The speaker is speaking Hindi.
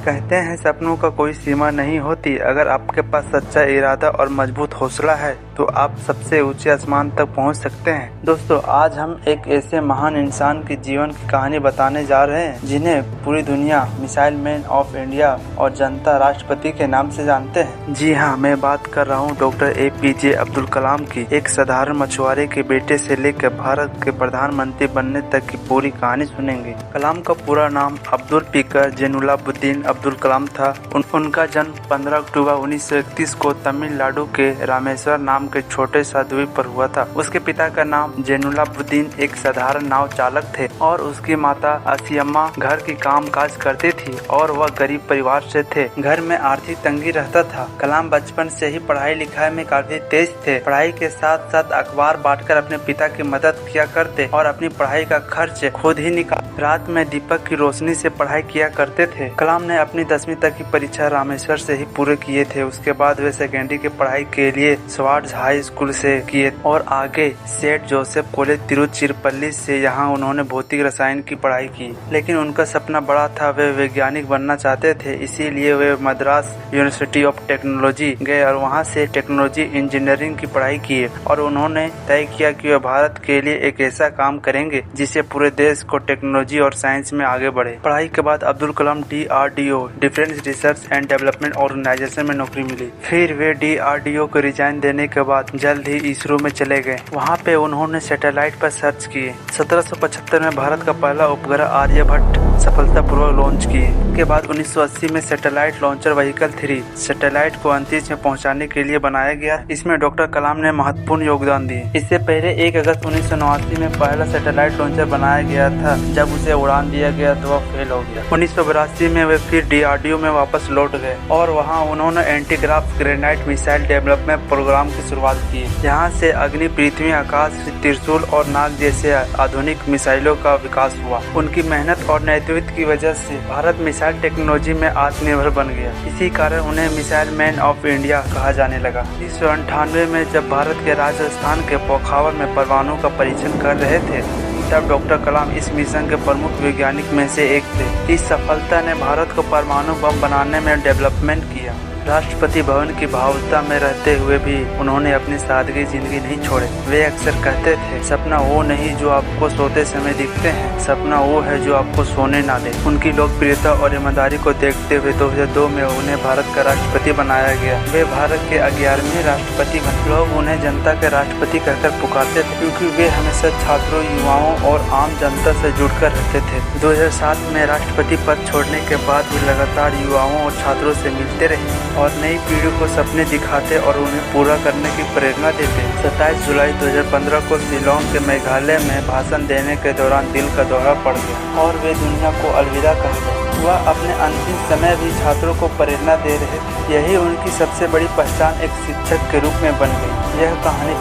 कहते हैं सपनों का कोई सीमा नहीं होती। अगर आपके पास सच्चा इरादा और मजबूत हौसला है तो आप सबसे ऊंचे आसमान तक पहुंच सकते हैं। दोस्तों, आज हम एक ऐसे महान इंसान की जीवन की कहानी बताने जा रहे हैं जिन्हें पूरी दुनिया मिसाइल मैन ऑफ इंडिया और जनता राष्ट्रपति के नाम से जानते हैं। जी हाँ, मैं बात कर रहा हूँ डॉक्टर APJ अब्दुल कलाम की। एक साधारण मछुआरे के बेटे से लेकर भारत के प्रधानमंत्री बनने तक की पूरी कहानी सुनेंगे। कलाम का पूरा नाम अब्दुल पीकर जैनुलाब्दीन अब्दुल कलाम था। उनका जन्म 15 अक्टूबर 1931 को तमिलनाडु के रामेश्वर नाम के छोटे सा द्वीप पर हुआ था। उसके पिता का नाम जैनुलाब्दीन एक साधारण नाव चालक थे और उसकी माता असियम्मा घर की काम काज करती थी और वह गरीब परिवार से थे। घर में आर्थिक तंगी रहता था। कलाम बचपन से ही पढ़ाई लिखाई में काफी तेज थे। पढ़ाई के साथ साथ अखबार बांटकर अपने पिता की मदद किया करते और अपनी पढ़ाई का खर्च खुद ही निकाल रात में दीपक की रोशनी से पढ़ाई किया करते थे। कलाम ने अपनी 10वीं तक की परीक्षा रामेश्वर से ही पूरे किए थे। उसके बाद वे सेकेंडरी की पढ़ाई के लिए स्वार्ड्स हाई स्कूल से किए और आगे सेंट जोसेफ कॉलेज तिरुचिरापल्ली से यहाँ उन्होंने भौतिक रसायन की पढ़ाई की। लेकिन उनका सपना बड़ा था, वे वैज्ञानिक बनना चाहते थे। इसीलिए वे मद्रास यूनिवर्सिटी ऑफ टेक्नोलॉजी गए और वहाँ से टेक्नोलॉजी इंजीनियरिंग की पढ़ाई की और उन्होंने तय किया कि वे भारत के लिए एक ऐसा काम करेंगे जिससे पूरे देश को टेक्नोलॉजी और साइंस में आगे बढ़े। पढ़ाई के बाद Abdul Kalam DRDO defence research and development organisation में नौकरी मिली। फिर वे DRDO को रिजाइन देने के बाद जल्द ही इसरो में चले गए। वहाँ पे उन्होंने सैटेलाइट पर सर्च किए। 1775 में भारत का पहला उपग्रह आर्यभट्ट सफलतापूर्वक लॉन्च किए। के बाद 1980 में सैटेलाइट लॉन्चर व्हीकल 3 सैटेलाइट को अंतरिक्ष में पहुंचाने के लिए बनाया गया। इसमें डॉक्टर कलाम ने महत्वपूर्ण योगदान दिए। इससे पहले 1 अगस्त 1989 में पहला सैटेलाइट लॉन्चर बनाया गया था। जब उसे उड़ान दिया गया तो वह फेल हो गया। 1982 में वे फिर DRDO में वापस लौट गए और वहां उन्होंने एंटीग्राफ ग्रेनाइट मिसाइल डेवलपमेंट प्रोग्राम की शुरुआत की। यहाँ से अग्नि, पृथ्वी, आकाश, त्रिशूल और नाग जैसे आधुनिक मिसाइलों का विकास हुआ। उनकी मेहनत और नेतृत्व की वजह से भारत मिसाइल टेक्नोलॉजी में आत्मनिर्भर बन गया। इसी कारण उन्हें मिसाइल मैन ऑफ इंडिया कहा जाने लगा। 1998 में जब भारत के राजस्थान के पोखावर में परमाणु का परीक्षण कर रहे थे तब डॉक्टर कलाम इस मिशन के प्रमुख वैज्ञानिक में से एक थे। इस सफलता ने भारत को परमाणु बम बनाने में डेवलपमेंट किया। राष्ट्रपति भवन की भावुकता में रहते हुए भी उन्होंने अपनी सादगी जिंदगी नहीं छोड़े। वे अक्सर कहते थे, सपना वो नहीं जो आपको सोते समय दिखते हैं, सपना वो है जो आपको सोने ना दे। उनकी लोकप्रियता और ईमानदारी को देखते हुए 2002 में उन्हें भारत का राष्ट्रपति बनाया गया। वे भारत के 11वें राष्ट्रपति बने। लोग उन्हें जनता के राष्ट्रपति कहकर पुकारते थे क्योंकि वे हमेशा छात्रों, युवाओं और आम जनता से जुड़कर रहते थे। 2007 में राष्ट्रपति पद छोड़ने के बाद भी लगातार युवाओं और छात्रों से मिलते रहे और नई पीढ़ी को सपने दिखाते और उन्हें पूरा करने की प्रेरणा देते। 27 जुलाई 2015 को शिलोंग के मेघालय में भाषण देने के दौरान दिल का दौरा पड़ गया और वे दुनिया को अलविदा कह गए। वह अपने अंतिम समय भी छात्रों को प्रेरणा दे रहे थे। यही उनकी सबसे बड़ी पहचान एक शिक्षक के रूप में बन गई। यह कहानी